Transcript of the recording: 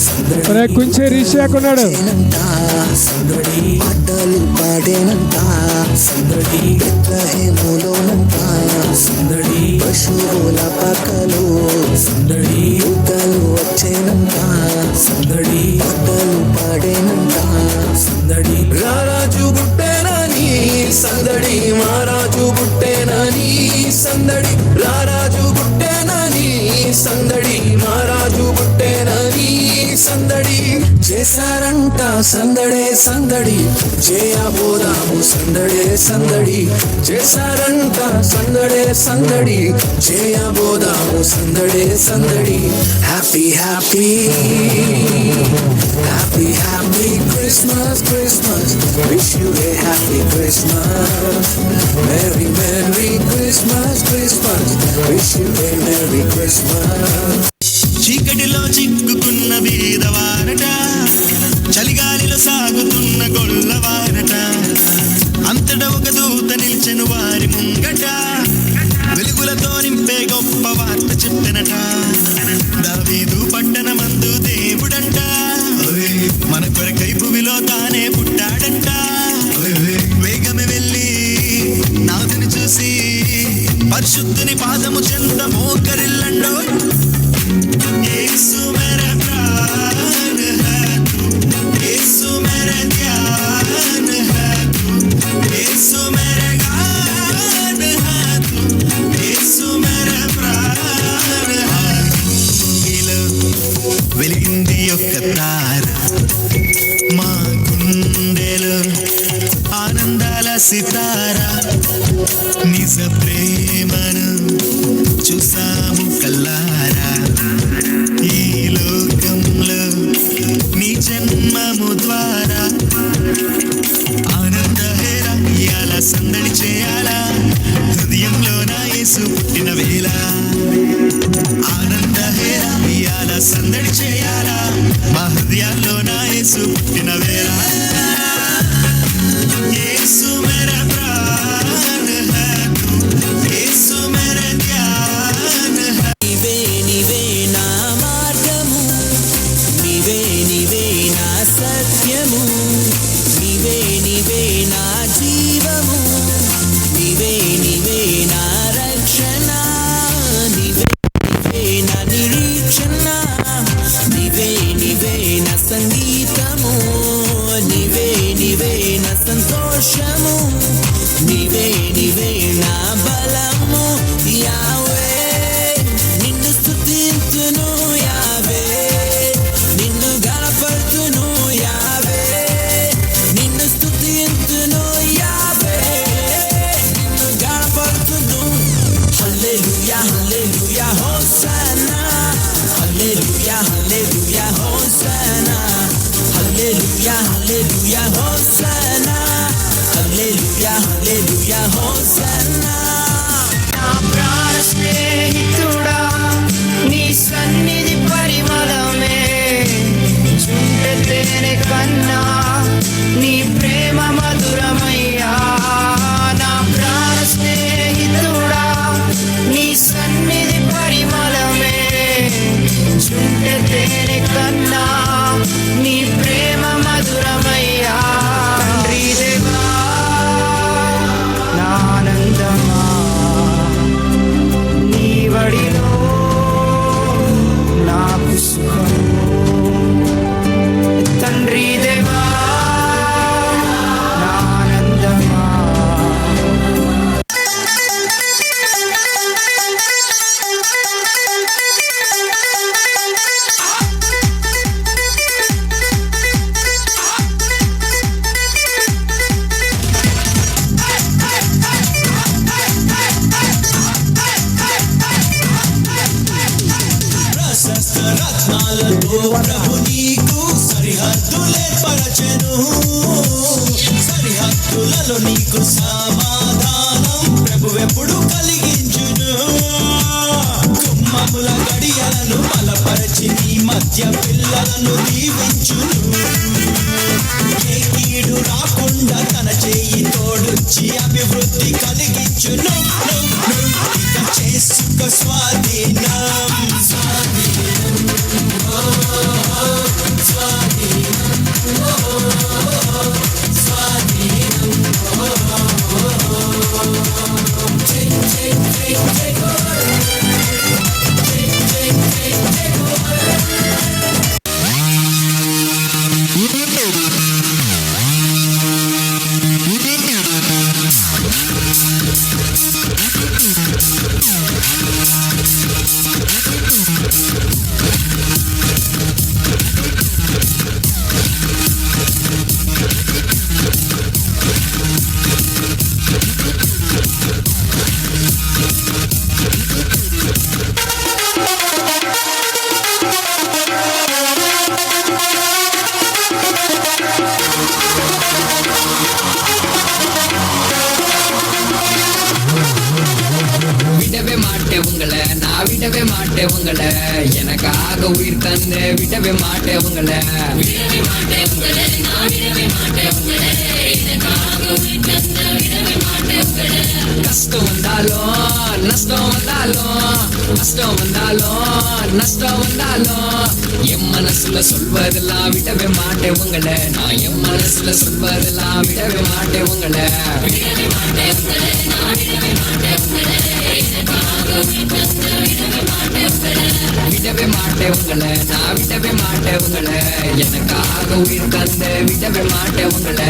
కొంచెం రీచ్ కొన్నాడు. పాటలు పాడేనంట సందడి బెత్లెహేములోనంట సందడి పశువుల పక్కలు సందడి యుగాలు వచ్చేనంట సందడి పాటలు పాడేనంట సందడి రారాజు పుట్టేనని సందడి మహారాజు పుట్టేనని సందడి రారాజు పుట్టేనని సందడి మహారాజు పుట్టేనని సందడి చేశారంట సందడే సందడి చేయబోదాము సందడే సందడి చేశారంట సందడే సందడి చేయబోదాము సందడే సందడి happy happy happy happy Christmas Christmas wish you a happy Christmas merry merry Christmas Christmas wish you a merry Christmas. చీకటిలో చిక్కుకున్న బీదవారట చలిగాలిలో సాగుతున్న గొల్లవారట అంతటా ఒక దూత నిల్చెను వారి ముంగట వెలుగులతో నింపే గొప్ప వార్త చెప్పెనట దావీదు పట్టణమందు దేవుడంట మన కొరకై భూమిలో తానే పుట్టాడంట వేగమే వెళ్ళి నాదుని చూసి పరిశుద్ధుని పాదము చెంత మోకరిల్లండో यीशु मेरा प्राण है तू यीशु मेरा ध्यान है तू यीशु मेरा गान है तू यीशु मेरा प्राण है इलो వెలిగింది ఒక తార మా గుండెలో ఆనందాల సితార నిజ ప్రేమను చూసాము కల్లారా ఈ లోకంలో నీ జన్మము ద్వారా ఆనందహేరా ఇయాల సందడి చేయాలా హృదయంలో నా యేసు పుట్టిన వేళ ఆనందహేరా ఇయాల సందడి చేయాలా మా హృదయాల్లో నా యేసు పుట్టిన వేళ యేసు మేరా ప్రాణ హై తూ యేసు మేరా ధ్యాన్ హై నీవే నా మార్గము నీవే నా సత్యము నీవే నా జీవము నీవే నా రక్షణ నీవే నా నిరీక్షణ నీవే నా సంగీతము నీవే నా సంతోషము నీవే నా బలము యావే నిన్ను స్తుతింతును యావే నిన్ను గణపర్తును యావే నిన్ను స్తుతింతును యావే నిన్ను గణపర్తును హల్లెలూయా హల్లెలూయా హోసన్నా హల్లెలూయా హల్లెలూయా హోసన్నా హల్లెలూయా హల్లెలూయా హోసన్నా హల్లెలూయా హల్లెలూయా హోసన్నా. నా ప్రాణ స్నేహితుడా నీ సన్నిధి పరిమళమే చుంటె తేనె కన్నా నీ ప్రేమ మధురమయ్యా. నా ప్రాణ స్నేహితుడా నీ సన్నిధి పరిమళమే చుంటె తేనె కన్నా నీ ప్రేమ మధురమయ్యా. తండ్రి దేవా నా ఆనందమా నీ వడిలో నాకు సుఖము. తండ్రి దేవా నా ఆనందమా రత్నాలతో ప్రభు నీకు సరిహద్దులే పరచెను సరిహద్దులలో నీకు సమాధానం ప్రభువెప్పుడు కలిగించును. కుమ్మముల గడియలను బలపరచి నీ మధ్య పిల్లలను దీవించును. ఏ కీడు రాకుండా తన చేయి తోడొచ్చి అభివృద్ధి కలిగించును. ఇక చేసుకో స్వాధీనం மாட்டேன் உங்களை, எனக்காக உயிர் தந்து விடவே மாட்டேன் உங்களை. கஷ்டம் வந்தாலும் நஷ்டம் வந்தாலும், கஷ்டம் வந்தாலும் நஷ்டம் வந்தாலும், என் மனசுல சொல்வதெல்லாம் விடவே மாட்டேன் உங்களை, நான் என் மனசுல சொல்வதெல்லாம் விடவே மாட்டேன் உங்களை. விடவே மாட்டேன் உங்களை, நான் விடவே மாட்டேன் உங்களை, எனக்காக உயிர் தந்து விடவே மாட்டேன் உங்களை.